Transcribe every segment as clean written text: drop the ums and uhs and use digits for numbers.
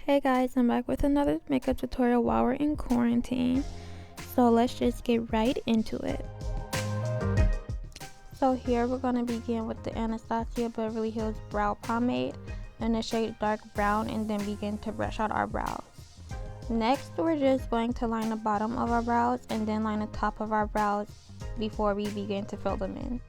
Hey guys, I'm back with another makeup tutorial while we're in quarantine. So let's just get right into it. So here we're going to begin with the Anastasia Beverly Hills Brow Pomade in the shade dark brown and then begin to brush out our brows. Next, we're just going to line the bottom of our brows and then line the top of our brows before we begin to fill them in.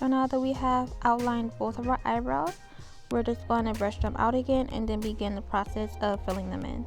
So now that we have outlined both of our eyebrows, we're just going to brush them out again and then begin the process of filling them in.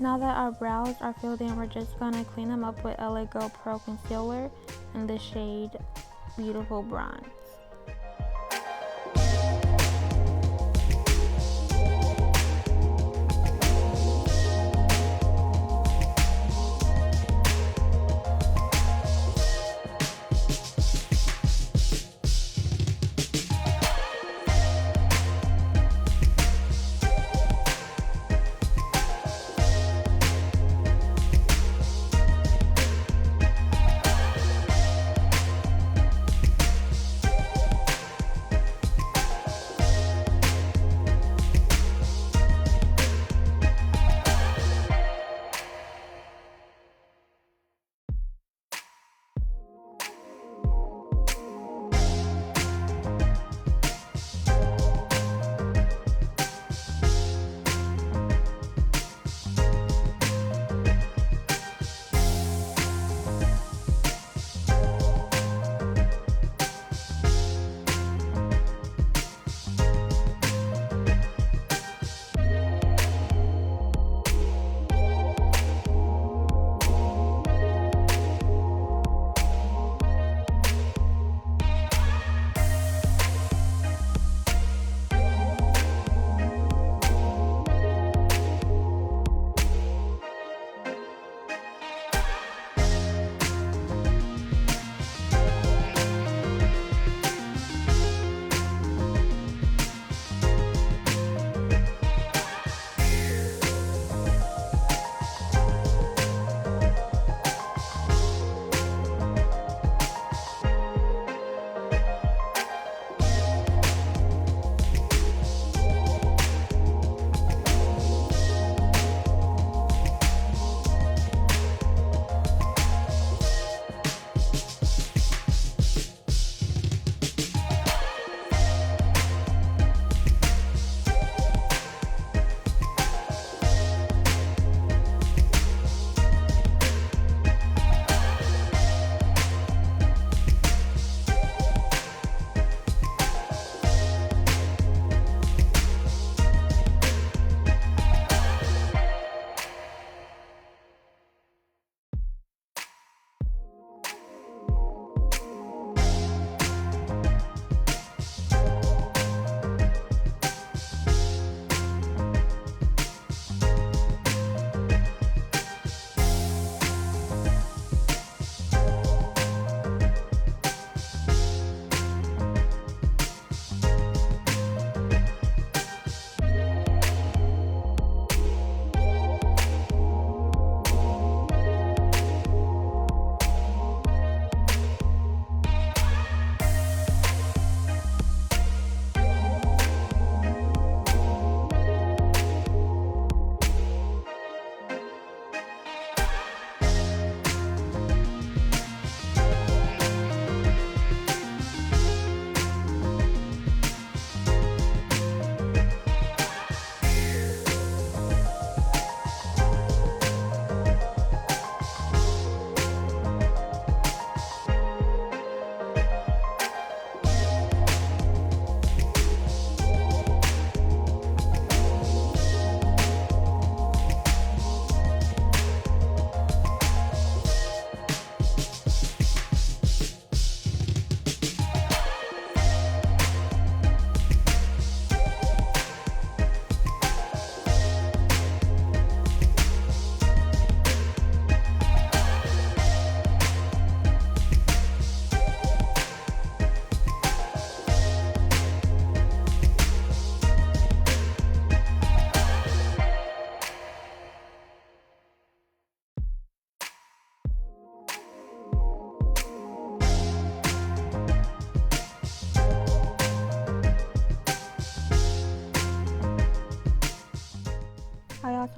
Now that our brows are filled in, we're just going to clean them up with LA Girl Pro Concealer in the shade Beautiful Bronze.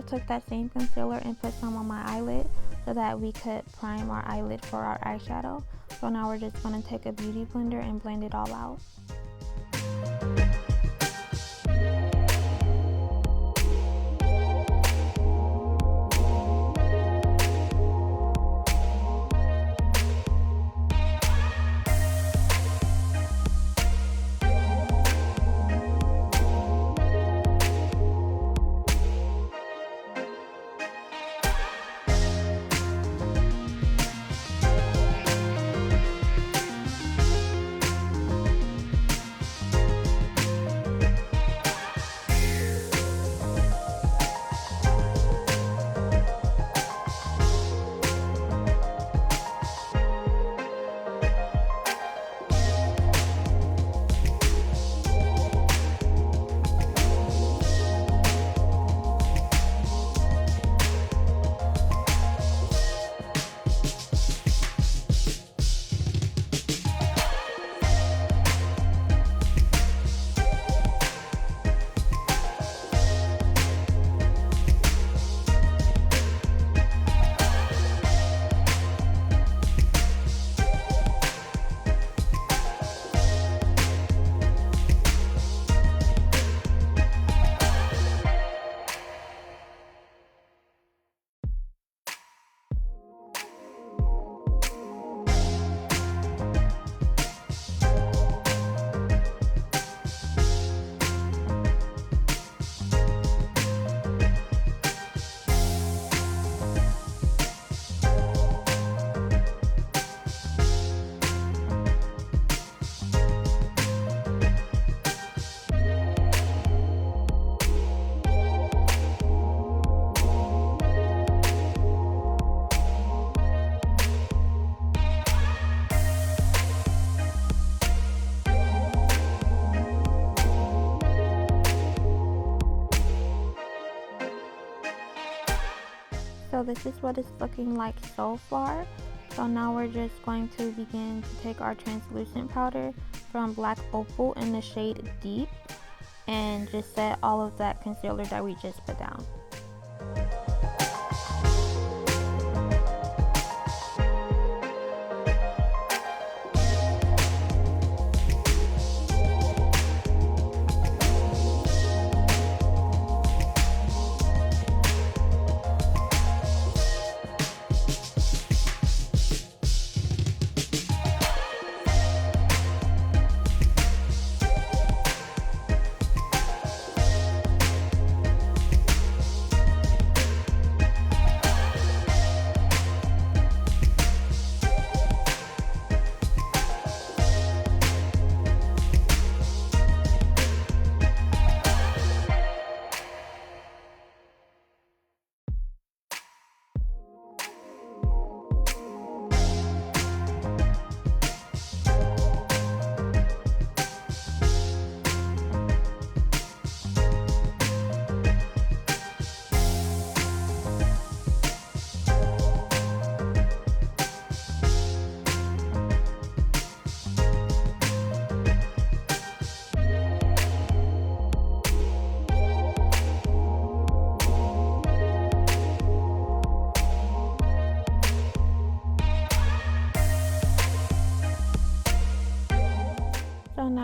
took that same concealer and put some on my eyelid so that we could prime our eyelid for our eyeshadow. So now we're just going to take a beauty blender and blend it all out. So this is what it's looking like so far. So now we're just going to begin to take our translucent powder from Black Opal in the shade Deep and just set all of that concealer that we just put down.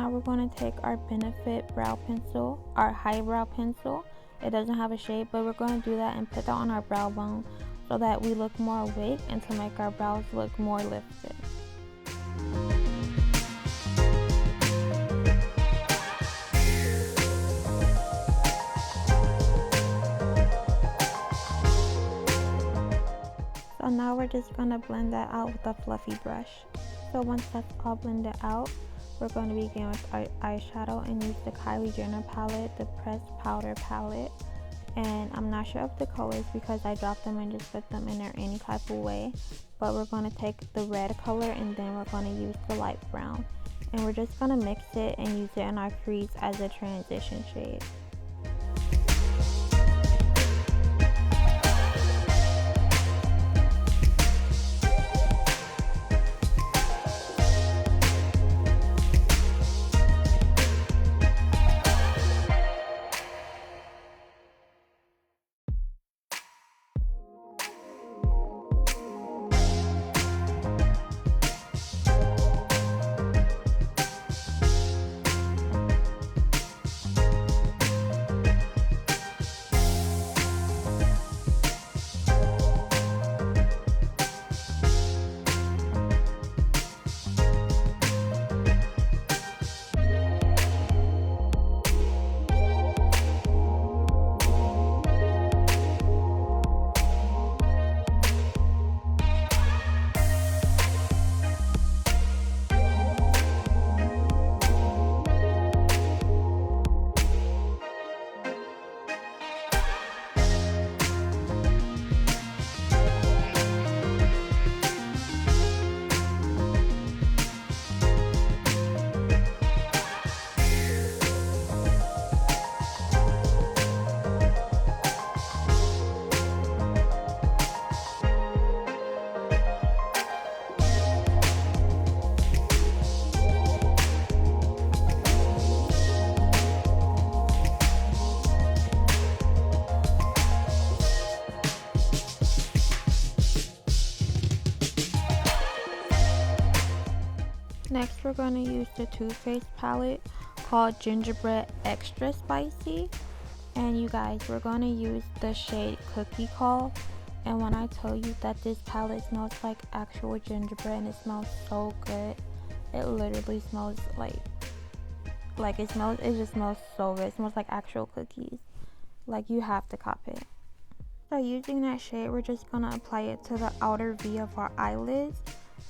Now we're going to take our Benefit brow pencil, our high brow pencil. It doesn't have a shade, but we're going to do that and put that on our brow bone so that we look more awake and to make our brows look more lifted. So now we're just going to blend that out with a fluffy brush. So once that's all blended out, we're going to begin with our eyeshadow and use the Kylie Jenner palette, the Pressed Powder palette. And I'm not sure of the colors because I dropped them and just put them in there any type of way. But we're going to take the red color and then we're going to use the light brown. And we're just going to mix it and use it in our crease as a transition shade. Next, we're going to use the Too Faced palette called Gingerbread Extra Spicy. And you guys, we're going to use the shade Cookie Call. And when I tell you that this palette smells like actual gingerbread and it smells so good, it literally smells like it just smells so good. It smells like actual cookies. Like, you have to cop it. So using that shade, we're just going to apply it to the outer V of our eyelids.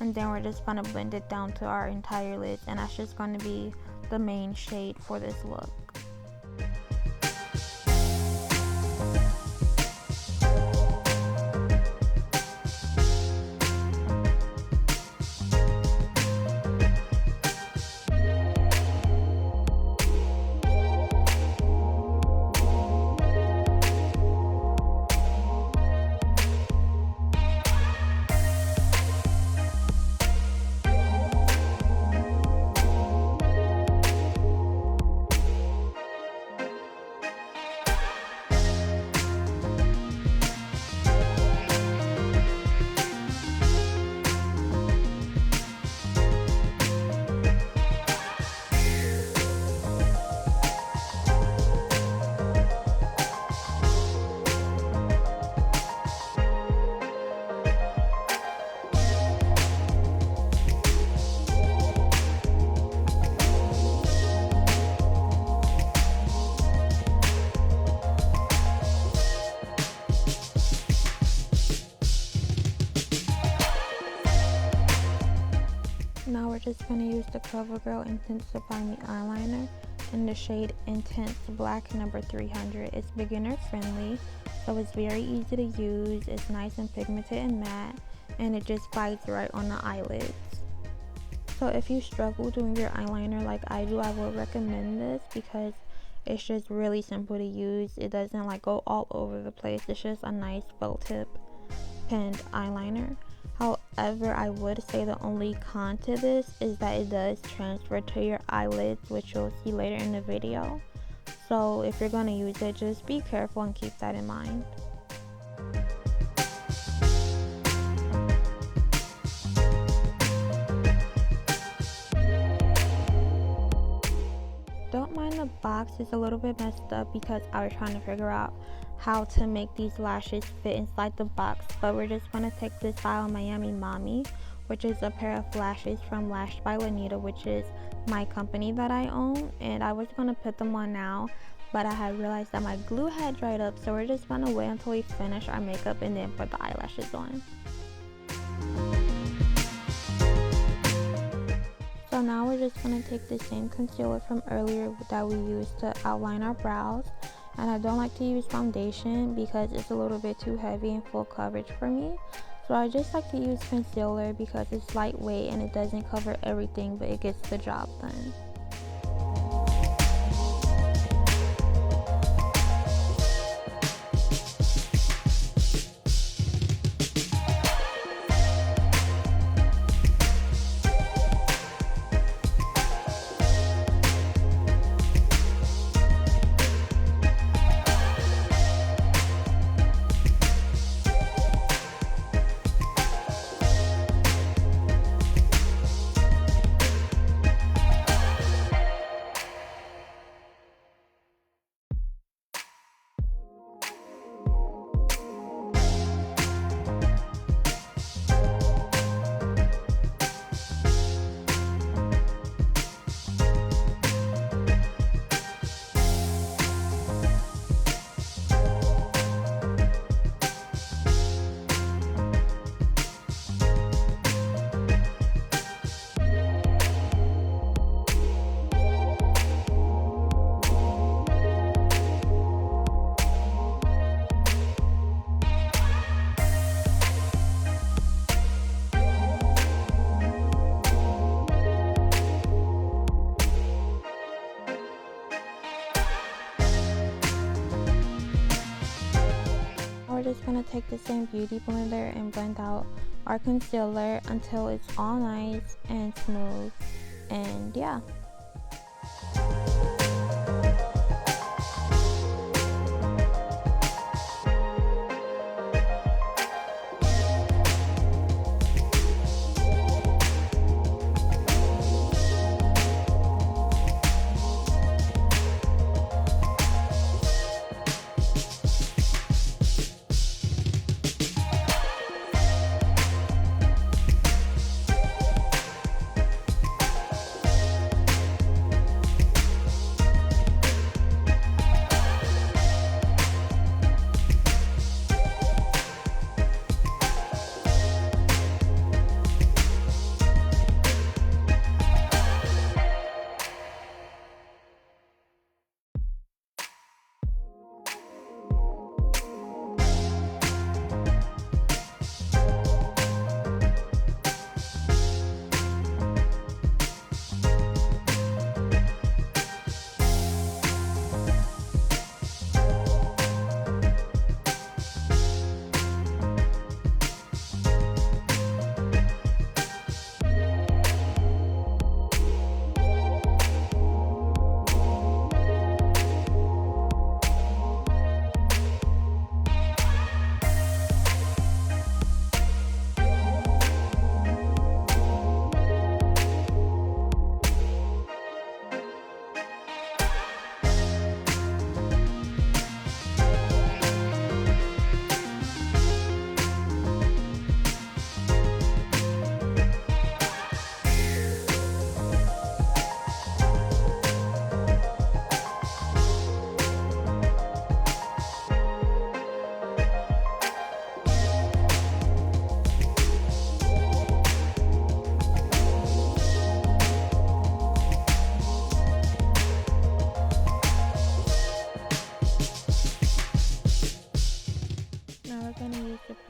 And then we're just going to blend it down to our entire lids. And that's just going to be the main shade for this look. Now we're just going to use the CoverGirl Intensify Me eyeliner in the shade Intense Black number 300. It's beginner friendly, so it's very easy to use. It's nice and pigmented and matte, and it just glides right on the eyelids. So if you struggle doing your eyeliner like I do, I would recommend this because it's just really simple to use. It doesn't like go all over the place. It's just a nice felt tip pinned eyeliner. However, I would say the only con to this is that it does transfer to your eyelids, which you'll see later in the video. So if you're going to use it, just be careful and keep that in mind. Don't mind the box, it's a little bit messed up because I was trying to figure out how to make these lashes fit inside the box, but we're just going to take this style Miami Mommy, which is a pair of lashes from Lashed by Lanita, which is my company that I own, and I was going to put them on now, but I had realized that my glue had dried up, so we're just going to wait until we finish our makeup and then put the eyelashes on. So now we're just going to take the same concealer from earlier that we used to outline our brows. And I don't like to use foundation because it's a little bit too heavy and full coverage for me. So I just like to use concealer because it's lightweight and it doesn't cover everything, but it gets the job done. We're just going to take the same beauty blender and blend out our concealer until it's all nice and smooth, and yeah.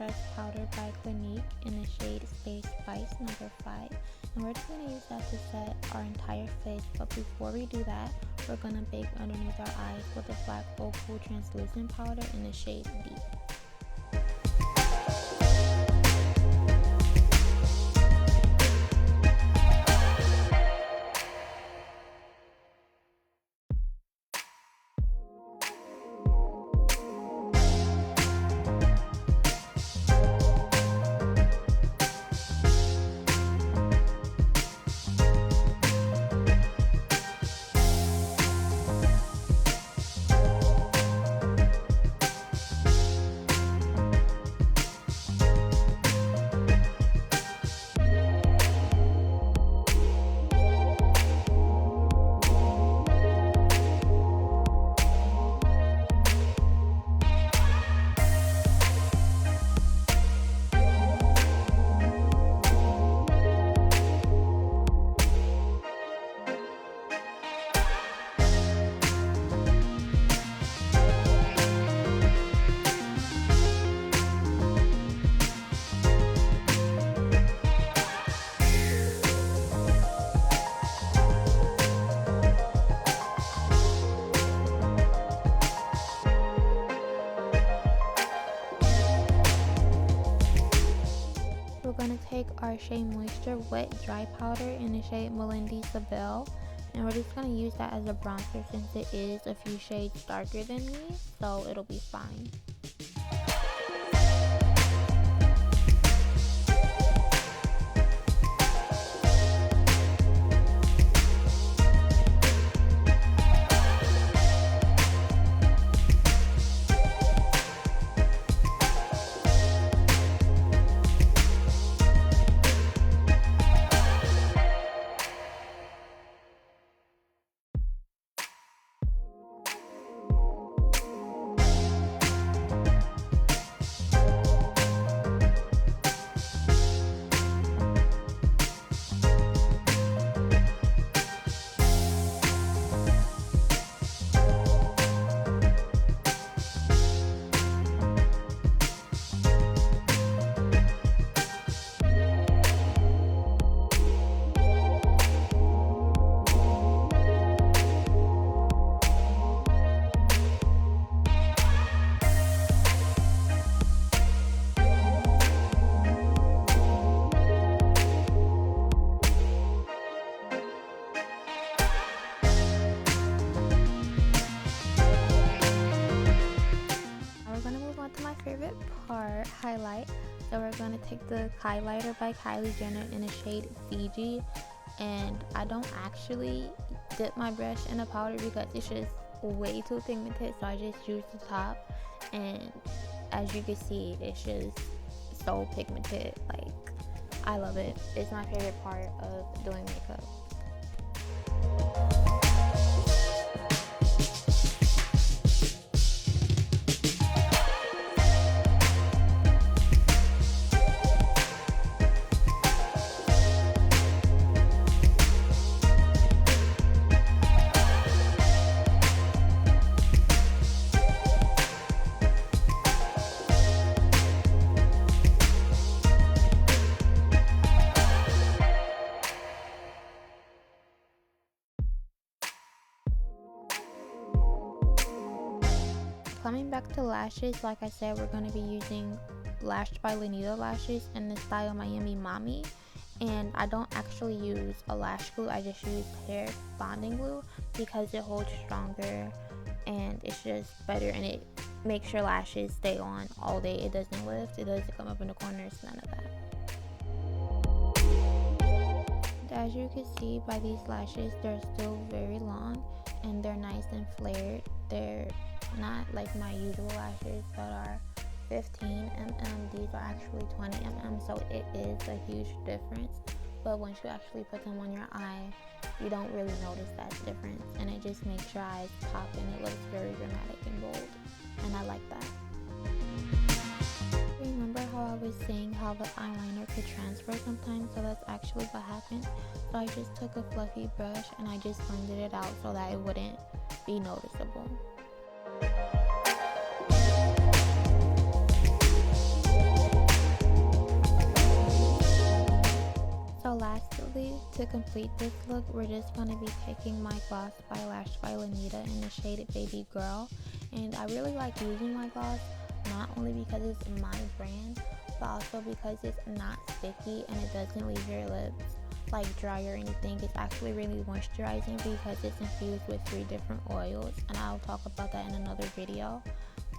Pressed Powder by Clinique in the shade Space Spice number 5. And we're just going to use that to set our entire face. But before we do that, we're going to bake underneath our eyes with a black opal translucent powder in the shade Deep. We're going to take our Shea Moisture Wet Dry Powder in the shade Melindy Savelle, and we're just going to use that as a bronzer since it is a few shades darker than me, so it'll be fine. Favorite part, highlight. So we're going to take the highlighter by Kylie Jenner in the shade Fiji, and I don't actually dip my brush in the powder because it's just way too pigmented, so I just use the top, and as you can see, it's just so pigmented. Like, I love it. It's my favorite part of doing makeup. Coming back to lashes, like I said, we're going to be using Lashed by Lanita lashes in the style Miami Mommy, and I don't actually use a lash glue, I just use hair bonding glue because it holds stronger and it's just better, and it makes your lashes stay on all day. It doesn't lift, it doesn't come up in the corners, none of that. As you can see by these lashes, they're still very long and they're nice and flared. They're not like my usual lashes that are 15 mm. These are actually 20 mm, so it is a huge difference. But once you actually put them on your eye, you don't really notice that difference, and it just makes your eyes pop and it looks very dramatic and bold, and I like that. Remember how I was saying how the eyeliner could transfer sometimes? So that's actually what happened. So I just took a fluffy brush and I just blended it out so that it wouldn't be noticeable. To complete this look, we're just going to be taking my gloss by Lash by Lanita in the shade Baby Girl. And I really like using my gloss, not only because it's my brand, but also because it's not sticky and it doesn't leave your lips like dry or anything. It's actually really moisturizing because it's infused with 3 different oils, and I'll talk about that in another video.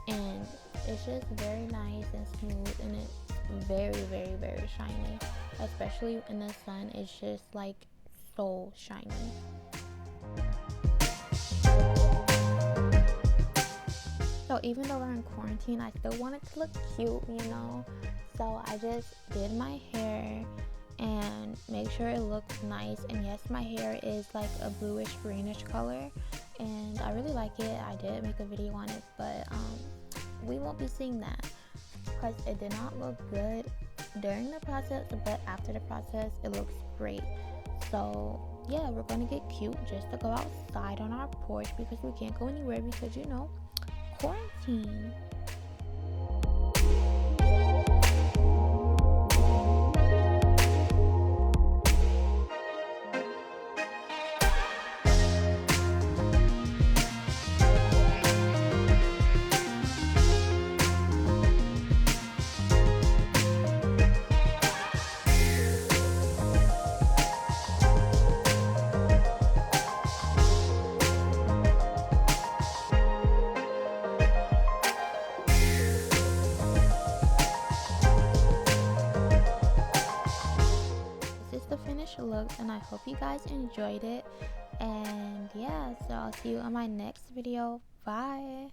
And it's just very nice and smooth, and it's very, very, very shiny, especially in the sun. It's just like so shiny. So even though we're in quarantine, I still want it to look cute, you know. So I just did my hair and make sure it looks nice. And yes, my hair is like a bluish greenish color, and I really like it. I did make a video on it, but we won't be seeing that because it did not look good during the process, but after the process it looks great. So yeah, we're gonna get cute just to go outside on our porch because we can't go anywhere because, you know, quarantine. The finished look, and I hope you guys enjoyed it. And yeah, so I'll see you on my next video. Bye.